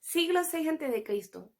Siglo VI a.C.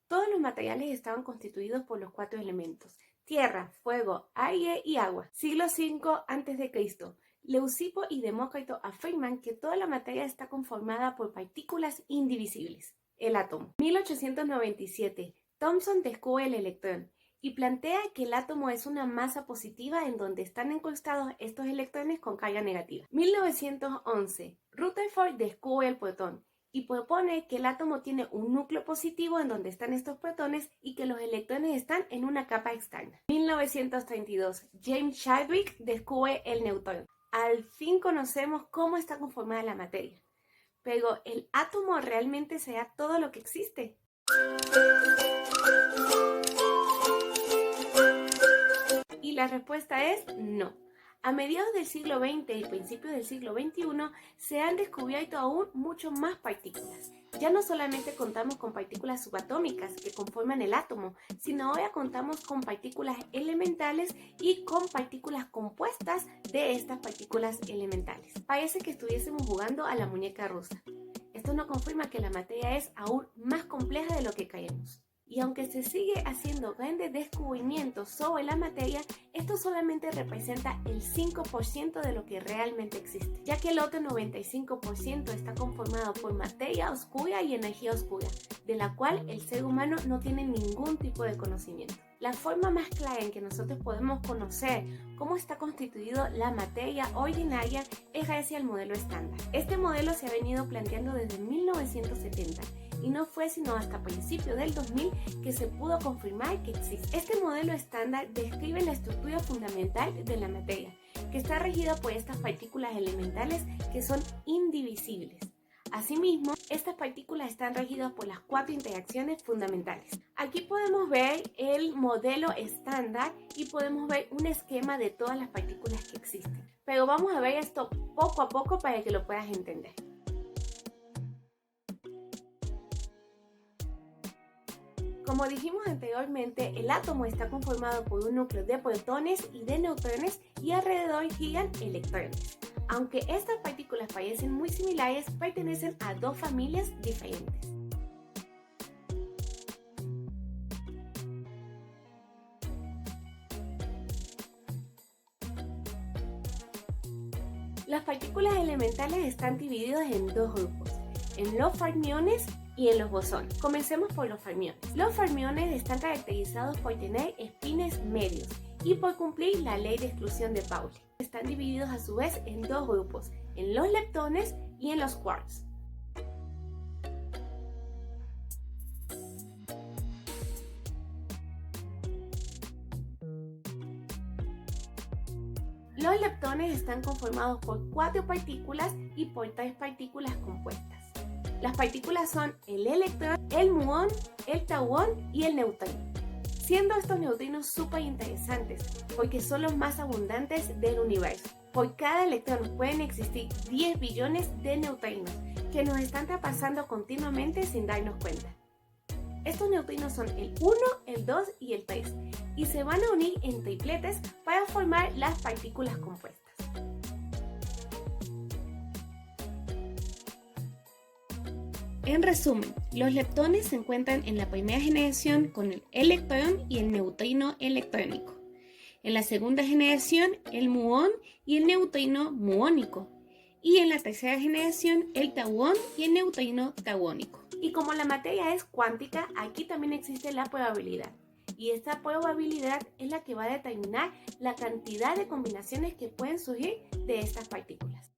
Todos los materiales estaban constituidos por los 4 elementos: tierra, fuego, aire y agua. Siglo V a.C. Leucipo y Demócrito afirman que toda la materia está conformada por partículas indivisibles, el átomo. 1897. Thomson descubre el electrón y plantea que el átomo es una masa positiva en donde están incrustados estos electrones con carga negativa. 1911. Rutherford descubre el protón y propone que el átomo tiene un núcleo positivo en donde están estos protones y que los electrones están en una capa externa. 1932. James Chadwick descubre el neutrón. Al fin conocemos cómo está conformada la materia. Pero ¿el átomo realmente será todo lo que existe? Y la respuesta es no. A mediados del siglo XX y principios del siglo XXI se han descubierto aún mucho más partículas. Ya no solamente contamos con partículas subatómicas que conforman el átomo, sino ahora contamos con partículas elementales y con partículas compuestas de estas partículas elementales. Parece que estuviésemos jugando a la muñeca rusa. Esto nos confirma que la materia es aún más compleja de lo que creemos. Y aunque se sigue haciendo grandes descubrimientos sobre la materia, esto solamente representa el 5% de lo que realmente existe, ya que el otro 95% está conformado por materia oscura y energía oscura, de la cual el ser humano no tiene ningún tipo de conocimiento. La forma más clara en que nosotros podemos conocer cómo está constituido la materia ordinaria es gracias al modelo estándar. Este modelo se ha venido planteando desde 1970 y no fue sino hasta principios del 2000 que se pudo confirmar que existe. Este modelo estándar describe la estructura fundamental de la materia, que está regida por estas partículas elementales que son indivisibles. Asimismo, estas partículas están regidas por las 4 interacciones fundamentales. Aquí podemos ver el modelo estándar y podemos ver un esquema de todas las partículas que existen. Pero vamos a ver esto poco a poco para que lo puedas entender. Como dijimos anteriormente, el átomo está conformado por un núcleo de protones y de neutrones y alrededor giran electrones. Aunque estas partículas parecen muy similares, pertenecen a 2 familias diferentes. Las partículas elementales están divididas en 2 grupos, en los fermiones y en los bosones. Comencemos por los fermiones. Los fermiones están caracterizados por tener espines medios y por cumplir la ley de exclusión de Pauli. Están divididos a su vez en 2 grupos, en los leptones y en los quarks. Los leptones están conformados por 4 partículas y por 3 partículas compuestas. Las partículas son el electrón, el muón, el tauón y el neutrino, siendo estos neutrinos súper interesantes porque son los más abundantes del universo. Por cada electrón pueden existir 10 billones de neutrinos que nos están traspasando continuamente sin darnos cuenta. Estos neutrinos son el 1, el 2 y el 3 y se van a unir en tripletes para formar las partículas compuestas. En resumen, los leptones se encuentran en la primera generación con el electrón y el neutrino electrónico. En la segunda generación, el muón y el neutrino muónico. Y en la tercera generación, el tauón y el neutrino tauónico. Y como la materia es cuántica, aquí también existe la probabilidad. Y esta probabilidad es la que va a determinar la cantidad de combinaciones que pueden surgir de estas partículas.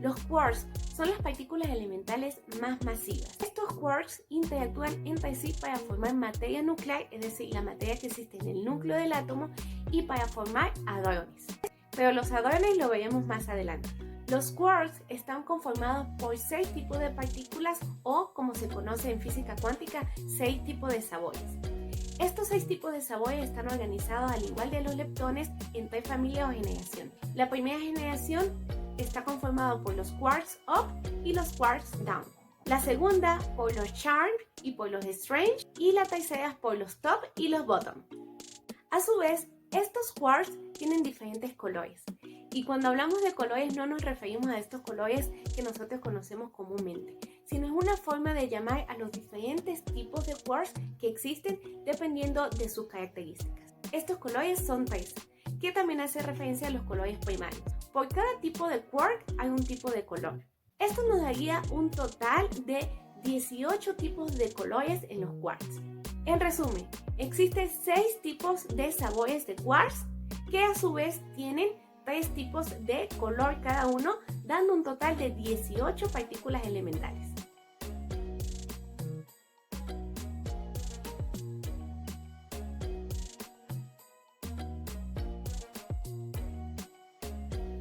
Los quarks son las partículas elementales más masivas. Estos quarks interactúan entre sí para formar materia nuclear, es decir, la materia que existe en el núcleo del átomo, y para formar hadrones. Pero los hadrones lo veremos más adelante. Los quarks están conformados por 6 tipos de partículas o, como se conoce en física cuántica, 6 tipos de sabores. Estos 6 tipos de sabores están organizados al igual de los leptones en 3 familias o generaciones. La primera generación está conformado por los quarks up y los quarks down. La segunda por los charmed y por los strange, y la tercera por los top y los bottom. A su vez, Estos quarks tienen diferentes colores y cuando hablamos de colores no nos referimos a estos colores que nosotros conocemos comúnmente, sino es una forma de llamar a los diferentes tipos de quarks que existen dependiendo de sus características. Estos colores son tres, que también hace referencia a los colores primarios. Por cada tipo de quark hay un tipo de color. Esto nos daría un total de 18 tipos de colores en los quarks. En resumen, existen 6 tipos de sabores de quarks que a su vez tienen 3 tipos de color cada uno, dando un total de 18 partículas elementales.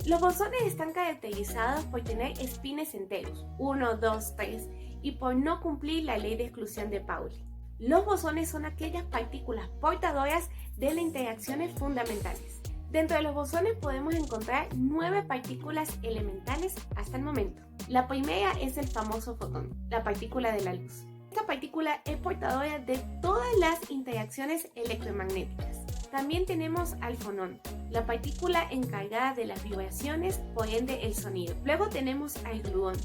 Los bosones están caracterizados por tener espines enteros, 1, 2, 3, y por no cumplir la ley de exclusión de Pauli. Los bosones son aquellas partículas portadoras de las interacciones fundamentales. Dentro de los bosones podemos encontrar 9 partículas elementales hasta el momento. La primera es el famoso fotón, la partícula de la luz. Esta partícula es portadora de todas las interacciones electromagnéticas. También tenemos al fonón, la partícula encargada de las vibraciones, por ende el sonido. Luego tenemos al gluón,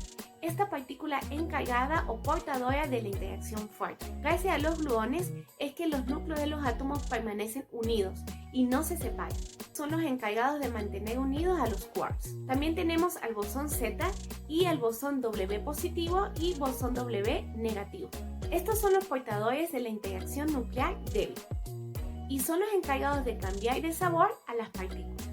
esta partícula encargada o portadora de la interacción fuerte. Gracias a los gluones es que los núcleos de los átomos permanecen unidos y no se separan. Son los encargados de mantener unidos a los quarks. También tenemos al bosón Z y al bosón W positivo y bosón W negativo. Estos son los portadores de la interacción nuclear débil y son los encargados de cambiar de sabor a las partículas.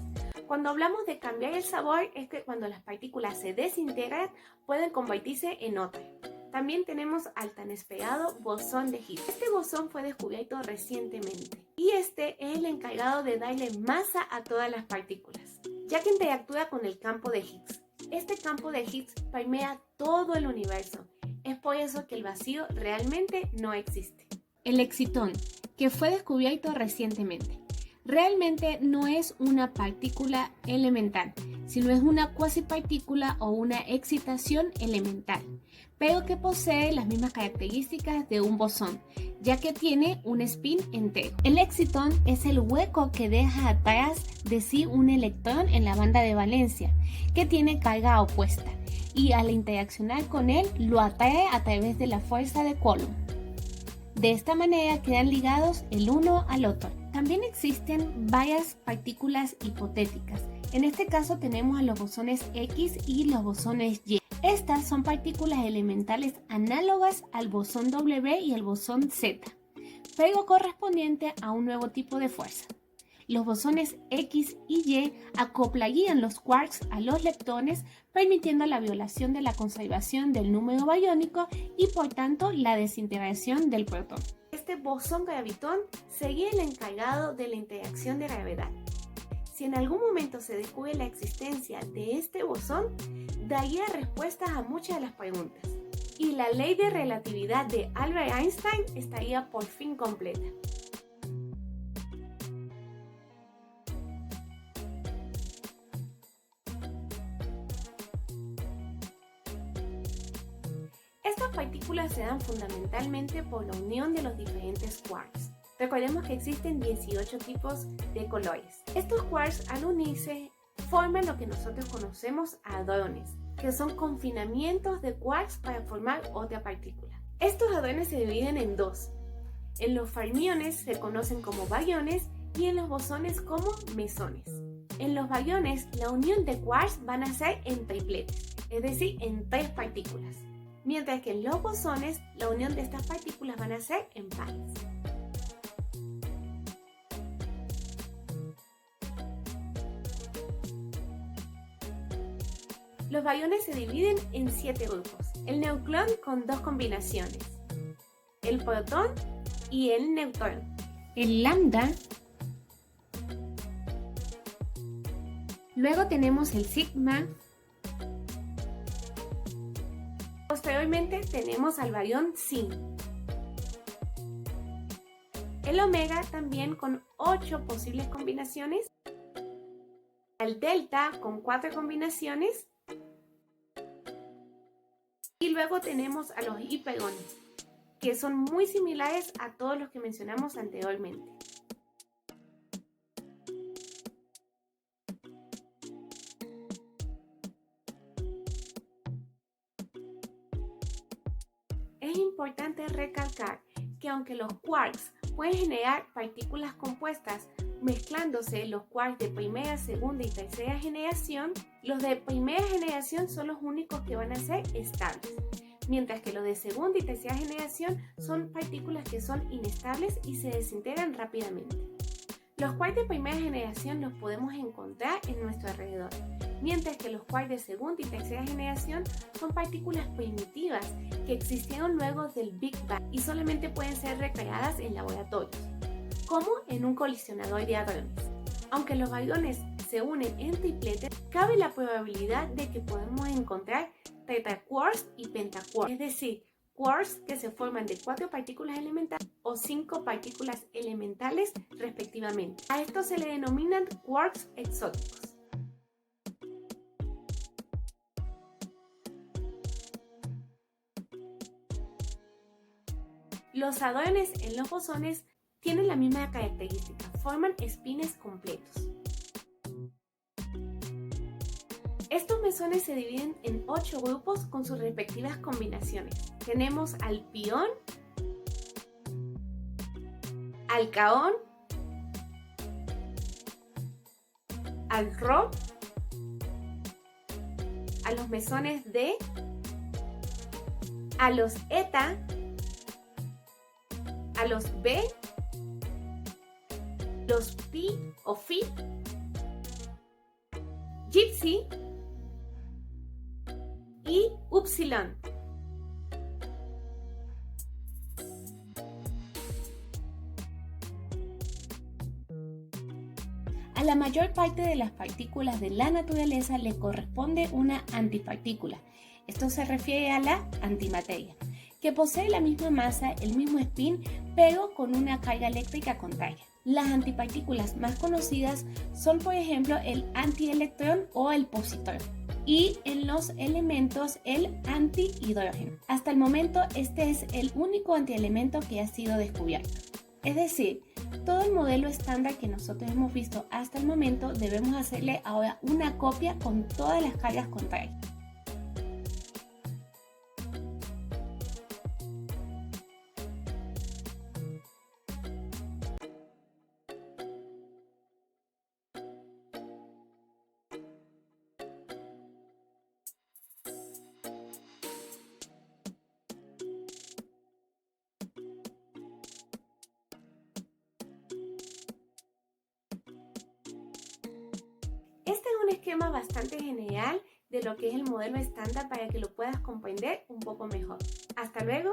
Cuando hablamos de cambiar el sabor es que cuando las partículas se desintegran pueden convertirse en otras. También tenemos al tan esperado bosón de Higgs. Este bosón fue descubierto recientemente y este es el encargado de darle masa a todas las partículas, ya que interactúa con el campo de Higgs. Este campo de Higgs permea todo el universo. Es por eso que el vacío realmente no existe. El excitón, que fue descubierto recientemente, realmente no es una partícula elemental, sino es una cuasipartícula o una excitación elemental, pero que posee las mismas características de un bosón, ya que tiene un spin entero. El excitón es el hueco que deja atrás de sí un electrón en la banda de valencia, que tiene carga opuesta, y al interaccionar con él lo atrae a través de la fuerza de Coulomb. De esta manera quedan ligados el uno al otro. También existen varias partículas hipotéticas. En este caso tenemos a los bosones X y los bosones Y. Estas son partículas elementales análogas al bosón W y al bosón Z, pero correspondiente a un nuevo tipo de fuerza. Los bosones X y Y acoplarían los quarks a los leptones, permitiendo la violación de la conservación del número bariónico y por tanto la desintegración del protón. Este bosón gravitón sería el encargado de la interacción de gravedad. Si en algún momento se descubre la existencia de este bosón, daría respuestas a muchas de las preguntas y la ley de relatividad de Albert Einstein estaría por fin completa. Estas partículas se dan fundamentalmente por la unión de los diferentes quarks. Recordemos que existen 18 tipos de colores. Estos quarks al unirse forman lo que nosotros conocemos hadrones, que son confinamientos de quarks para formar otra partícula. Estos hadrones se dividen en dos. En los fermiones se conocen como bariones y en los bosones como mesones. En los bariones la unión de quarks van a ser en tripletes, es decir, en 3 partículas. Mientras que en los bosones la unión de estas partículas van a ser en pares. Los bariones se dividen en 7 grupos. El neutrón con 2 combinaciones, el protón y el neutrón, el lambda. Luego tenemos el sigma. Posteriormente tenemos al barión zinc. El omega también con 8 posibles combinaciones. Al delta con 4 combinaciones. Y luego tenemos a los hiperones, que son muy similares a todos los que mencionamos anteriormente. importante recalcar que aunque los quarks pueden generar partículas compuestas mezclándose los quarks de primera, segunda y tercera generación, los de primera generación son los únicos que van a ser estables, mientras que los de segunda y tercera generación son partículas que son inestables y se desintegran rápidamente. Los quarks de primera generación los podemos encontrar en nuestro alrededor, mientras que los quarks de segunda y tercera generación son partículas primitivas que existieron luego del Big Bang y solamente pueden ser recreadas en laboratorios, como en un colisionador de hadrones. Aunque los bariones se unen en tripletes, cabe la probabilidad de que podamos encontrar tetraquarks y pentaquarks, es decir, quarks que se forman de 4 partículas elementales o 5 partículas elementales respectivamente. A estos se le denominan quarks exóticos. Los hadrones en los bosones tienen la misma característica, forman espines completos. Estos mesones se dividen en 8 grupos con sus respectivas combinaciones. Tenemos al pión, al caón, al rho, a los mesones D, a los eta, a los B, los pi o phi, gypsy y upsilon. A la mayor parte de las partículas de la naturaleza le corresponde una antipartícula. Esto se refiere a la antimateria, que posee la misma masa, el mismo spin, pero con una carga eléctrica contraria. Las antipartículas más conocidas son, por ejemplo, el antielectrón o el positrón, y en los elementos el antihidrógeno. Hasta el momento este es el único antielemento que ha sido descubierto. Es decir, todo el modelo estándar que nosotros hemos visto hasta el momento debemos hacerle ahora una copia con todas las cargas contrarias. Este es un esquema bastante general de lo que es el modelo estándar para que lo puedas comprender un poco mejor. Hasta luego.